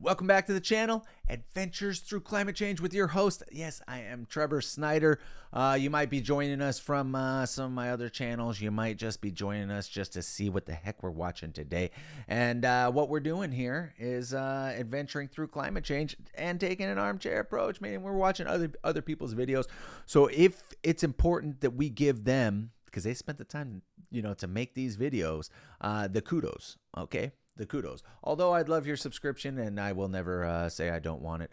Welcome back to the channel, Adventures Through Climate Change with your host. Yes, I am Trevor Snyder. You might be joining us from some of my other channels. You might just be joining us just to see what the heck we're watching today. And what we're doing here is adventuring through climate change and taking an armchair approach, meaning we're watching other people's videos. So if it's important that we give them, because they spent the time, to make these videos, the kudos, okay? The kudos. Although I'd love your subscription, and I will never say I don't want it.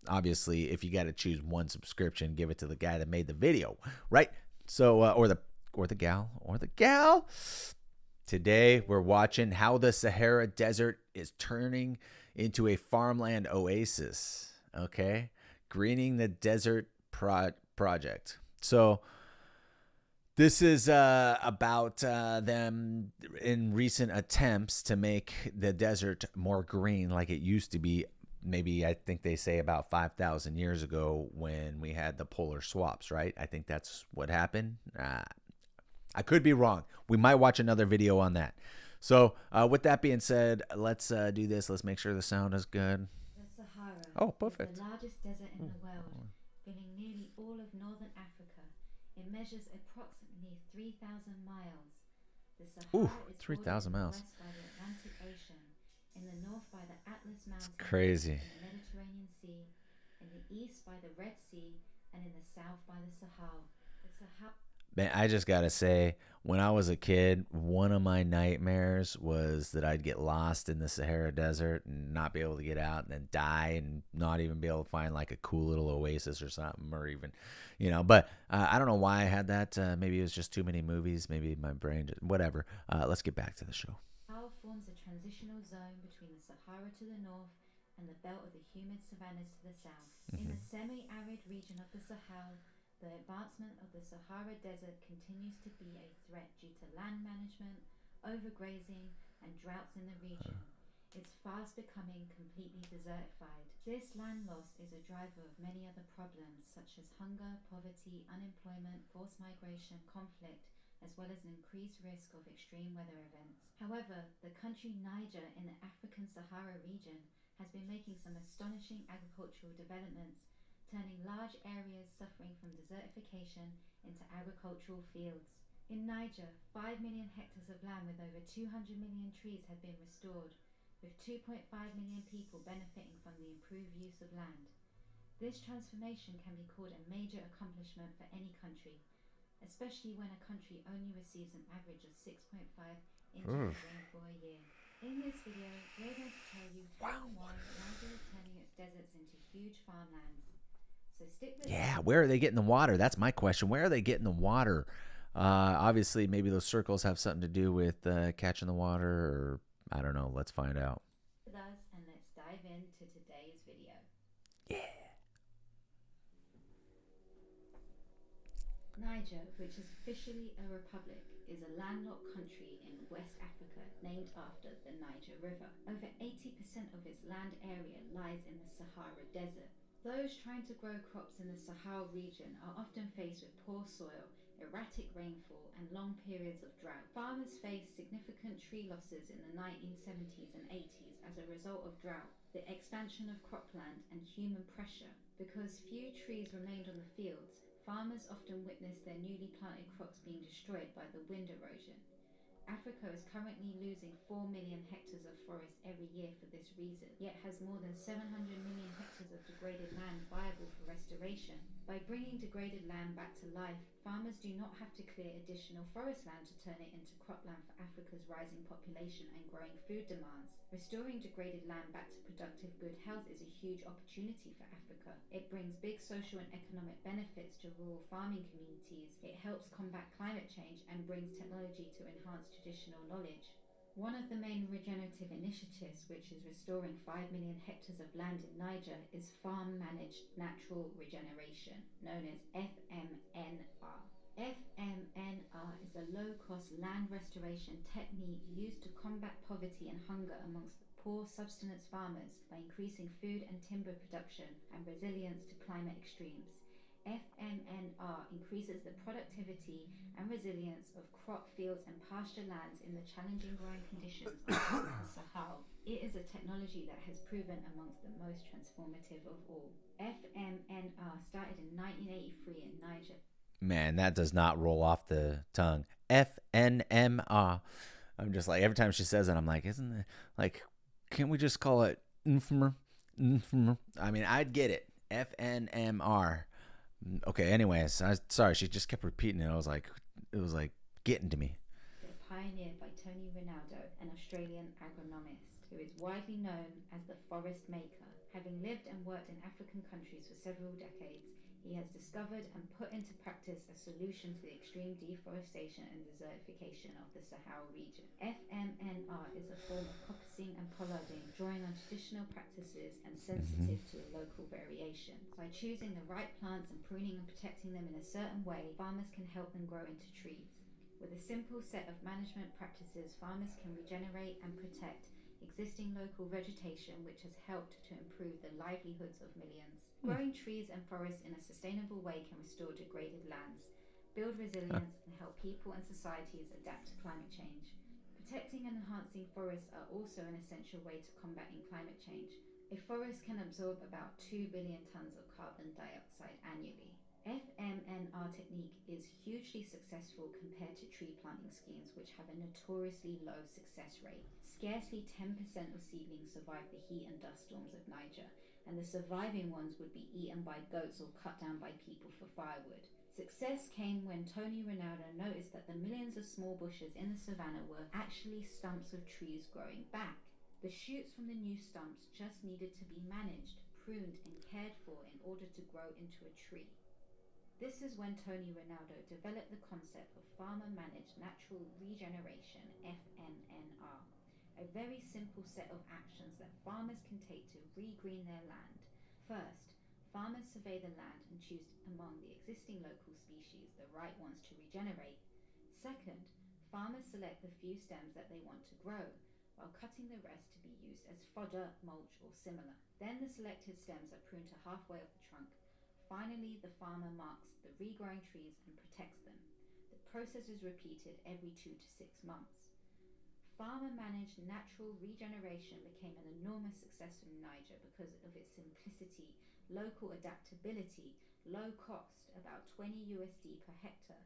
Obviously, if you got to choose one subscription, give it to the guy that made the video, right? So, or the gal. Today, we're watching how the Sahara Desert is turning into a farmland oasis. Okay, greening the desert project. So this is about them in recent attempts to make the desert more green like it used to be. Maybe I think they say about 5,000 years ago when we had the polar swaps, right? I think that's what happened. I could be wrong. We might watch another video on that. So with that being said, let's do this. Let's make sure the sound is good. The Sahara Perfect. is the largest desert in the world, filling nearly all of northern Africa. It measures approximately 3,000 miles. The Ooh, Sahara is bordered 3,000 in the miles. west by the Atlantic Ocean, in the north by the Atlas It's Mountains crazy. and the Mediterranean Sea, in the east by the Red Sea, and in the south by the Sahara. The Sahara. Man, I just gotta say, when I was a kid, one of my nightmares was that I'd get lost in the Sahara Desert and not be able to get out and then die and not even be able to find like a cool little oasis or something, or even. But I don't know why I had that. Maybe it was just too many movies. Maybe my brain, whatever. Let's get back to the show. Sahara forms a transitional zone between the Sahara to the north and the belt of the humid savannas to the south. In the semi-arid region of the Sahara, the advancement of the Sahara Desert continues to be a threat due to land management, overgrazing, and droughts in the region. It's fast becoming completely desertified. This land loss is a driver of many other problems such as hunger, poverty, unemployment, forced migration, conflict, as well as an increased risk of extreme weather events. However, the country Niger in the African Sahara region has been making some astonishing agricultural developments, turning large areas suffering from desertification into agricultural fields. In Niger, 5 million hectares of land with over 200 million trees have been restored, with 2.5 million people benefiting from the improved use of land. This transformation can be called a major accomplishment for any country, especially when a country only receives an average of 6.5 inches of rainfall a year. In this video, we're going to tell you how and why Niger is turning its deserts into huge farmlands. So stick with us. Yeah, where are they getting the water? That's my question. Where are they getting the water? Obviously, maybe those circles have something to do with catching the water, or I don't know. Let's find out. With us and let's dive into today's video. Yeah. Niger, which is officially a republic, is a landlocked country in West Africa named after the Niger River. Over 80% of its land area lies in the Sahara Desert. Those trying to grow crops in the Sahara region are often faced with poor soil, erratic rainfall, and long periods of drought. Farmers faced significant tree losses in the 1970s and 80s as a result of drought, the expansion of cropland, and human pressure. Because few trees remained on the fields, farmers often witnessed their newly planted crops being destroyed by the wind erosion. Africa is currently losing 4 million hectares of forest every year for this reason, yet has more than 700 million hectares of degraded land viable for restoration. By bringing degraded land back to life, farmers do not have to clear additional forest land to turn it into cropland for Africa's rising population and growing food demands. Restoring degraded land back to productive good health is a huge opportunity for Africa. It brings big social and economic benefits to rural farming communities. It helps combat climate change and brings technology to enhance traditional knowledge. One of the main regenerative initiatives, which is restoring 5 million hectares of land in Niger, is Farm Managed Natural Regeneration, known as FMNR. FMNR is a low-cost land restoration technique used to combat poverty and hunger amongst poor subsistence farmers by increasing food and timber production and resilience to climate extremes. FMNR increases the productivity and resilience of crop fields and pasture lands in the challenging growing conditions of the Sahara. It is a technology that has proven amongst the most transformative of all. FMNR started in 1983 in Niger. Man, that does not roll off the tongue. FNMR. I'm just like, every time she says it, I'm like, isn't it like, can't we just call it infamer? Infamer. I mean, I'd get it. FNMR. Okay, anyways, sorry, she just kept repeating it. It was like getting to me. Pioneered by Tony Ronaldo, an Australian agronomist who is widely known as the forest maker. Having lived and worked in African countries for several decades, he has discovered and put into practice a solution to the extreme deforestation and desertification of the Sahara region. FMNR is a form of coppicing and pollarding, drawing on traditional practices and Mm-hmm. sensitive to the local variations. By choosing the right plants and pruning and protecting them in a certain way, farmers can help them grow into trees. With a simple set of management practices, farmers can regenerate and protect existing local vegetation, which has helped to improve the livelihoods of millions. Growing trees and forests in a sustainable way can restore degraded lands, build resilience, and help people and societies adapt to climate change. Protecting and enhancing forests are also an essential way to combating climate change. A forest can absorb about 2 billion tons of carbon dioxide annually. FMNR technique is hugely successful compared to tree planting schemes, which have a notoriously low success rate. Scarcely 10% of seedlings survive the heat and dust storms of Niger, and the surviving ones would be eaten by goats or cut down by people for firewood. Success came when Tony Ronaldo noticed that the millions of small bushes in the savannah were actually stumps of trees growing back. The shoots from the new stumps just needed to be managed, pruned, and cared for in order to grow into a tree. This is when Tony Ronaldo developed the concept of Farmer Managed Natural Regeneration, FMNR, a very simple set of actions that farmers can take to regreen their land. First, farmers survey the land and choose among the existing local species the right ones to regenerate. Second, farmers select the few stems that they want to grow, while cutting the rest to be used as fodder, mulch, or similar. Then the selected stems are pruned to halfway of the trunk. Finally, the farmer marks the regrowing trees and protects them. The process is repeated every 2 to 6 months. Farmer managed natural regeneration became an enormous success in Niger because of its simplicity, local adaptability, low cost, about 20 USD per hectare,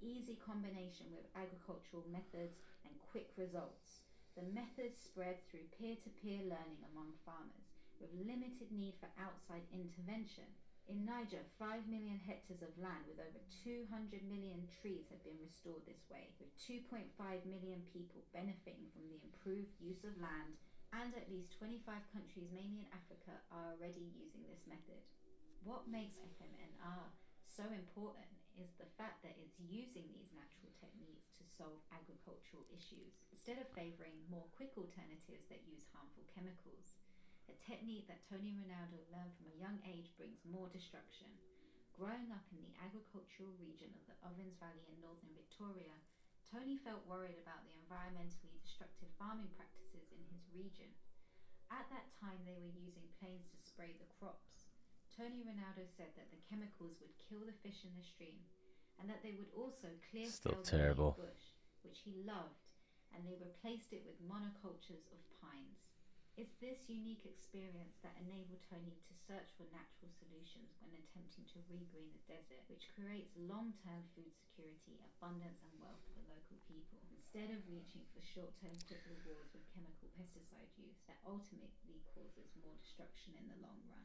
easy combination with agricultural methods, and quick results. The methods spread through peer to peer learning among farmers, with limited need for outside intervention. In Niger, 5 million hectares of land with over 200 million trees have been restored this way, with 2.5 million people benefiting from the improved use of land, and at least 25 countries, mainly in Africa, are already using this method. What makes FMNR so important is the fact that it's using these natural techniques to solve agricultural issues, instead of favouring more quick alternatives that use harmful chemicals. A technique that Tony Ronaldo learned from a young age brings more destruction. Growing up in the agricultural region of the Ovens Valley in northern Victoria, Tony felt worried about the environmentally destructive farming practices in his region. At that time, they were using planes to spray the crops. Tony Ronaldo said that the chemicals would kill the fish in the stream, and that they would also clear Still fell the native terrible. bush, which he loved, and they replaced it with monocultures of pines. It's this unique experience that enabled Tony to search for natural solutions when attempting to regreen the desert, which creates long-term food security, abundance, and wealth for local people, instead of reaching for short-term quick rewards with chemical pesticide use that ultimately causes more destruction in the long run.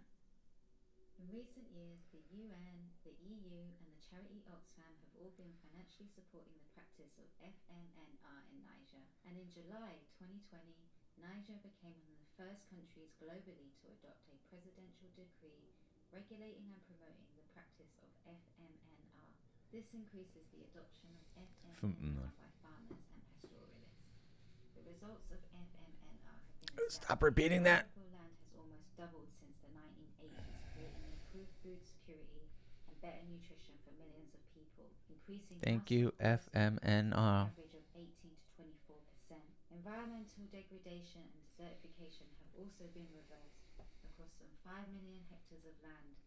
In recent years, the UN, the EU, and the charity Oxfam have all been financially supporting the practice of FMNR in Niger, and in July 2020, Niger became one of the first countries globally to adopt a presidential decree regulating and promoting the practice of FMNR. This increases the adoption of FMNR by farmers and pastoralists. The results of FMNR have been Stop astounding. repeating that. Arable land has almost doubled since the 1980s, creating improved food security and better nutrition for millions of people, increasing Thank household you, goods an FMNR. average of 18 to 24%. Environmental degradation and desertification have also been reversed across some 5 million hectares of land.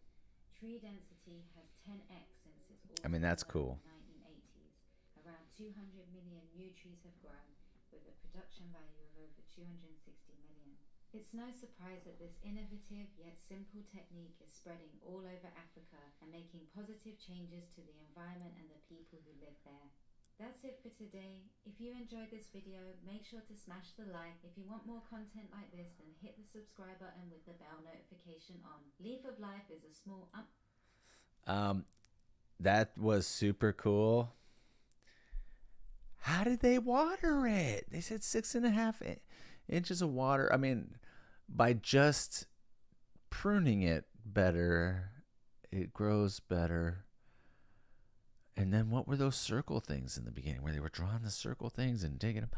tree density has 10x since its I mean, that's all-time low cool. in the 1980s. Around 200 million new trees have grown, with a production value of over 260 million. It's no surprise that this innovative yet simple technique is spreading all over Africa and making positive changes to the environment and the people who live there. That's it for today. If you enjoyed this video, make sure to smash the like. If you want more content like this, then hit the subscribe button with the bell notification on. Leaf of Life is a small That was super cool. How did they water it? They said 6.5 inches of water. I mean, by just pruning it better, it grows better. And then what were those circle things in the beginning where they were drawing the circle things and digging them?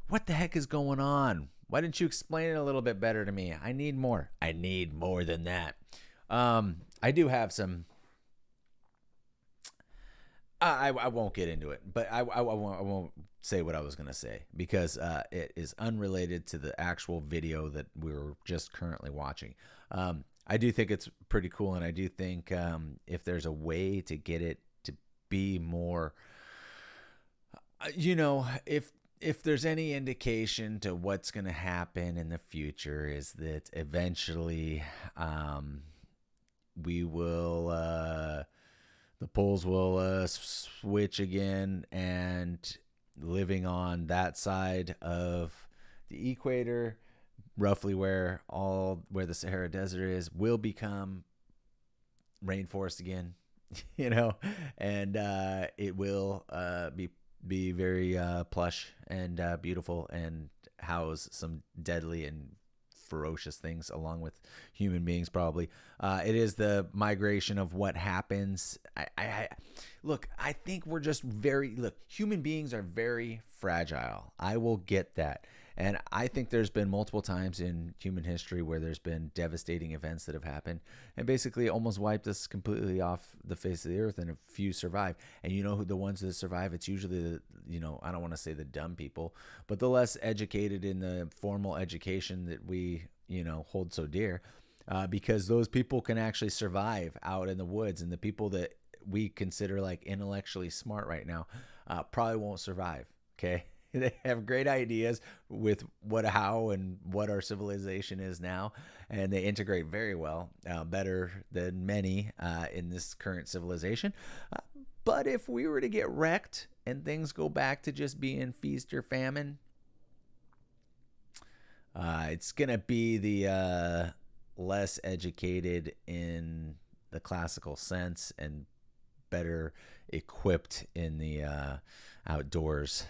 What the heck is going on? Why didn't you explain it a little bit better to me? I need more. I need more than that. I do have some. I won't get into it, but I won't say what I was going to say because it is unrelated to the actual video that we were just currently watching. I do think it's pretty cool, and I do think if there's a way to get it to be more, if there's any indication to what's going to happen in the future, is that eventually we will, the poles will switch again, and living on that side of the equator, roughly where the Sahara Desert is, will become rainforest again, and it will be very plush and beautiful and house some deadly and ferocious things along with human beings probably. It is the migration of what happens. I think we're just human beings are very fragile. I will get that. And I think there's been multiple times in human history where there's been devastating events that have happened and basically almost wiped us completely off the face of the earth, and a few survive. And you know who the ones that survive? It's usually I don't want to say the dumb people, but the less educated in the formal education that we, hold so dear, because those people can actually survive out in the woods, and the people that we consider like intellectually smart right now probably won't survive. Okay. They have great ideas with how and what our civilization is now, and they integrate very well, better than many in this current civilization. But if we were to get wrecked and things go back to just being feast or famine, it's going to be the less educated in the classical sense and better equipped in the outdoors.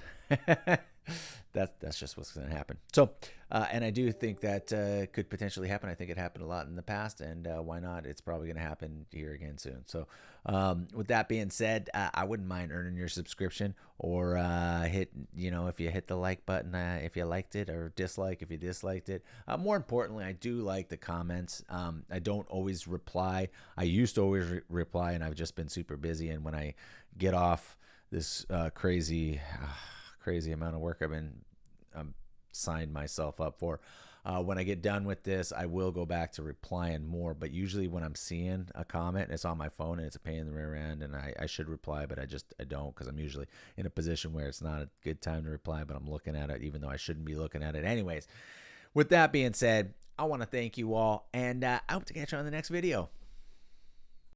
That's just what's going to happen. So, and I do think that could potentially happen. I think it happened a lot in the past, and why not? It's probably going to happen here again soon. So, with that being said, I wouldn't mind earning your subscription, or hit, if you hit the like button, if you liked it, or dislike if you disliked it. More importantly, I do like the comments. I don't always reply. I used to always reply, and I've just been super busy. And when I get off this crazy amount of work I've signed myself up for, when I get done with this, I will go back to replying more. But usually when I'm seeing a comment, it's on my phone and it's a pain in the rear end, and I should reply, but I don't, because I'm usually in a position where it's not a good time to reply, but I'm looking at it even though I shouldn't be looking at it anyways. With that being said, I want to thank you all, and I hope to catch you on the next video.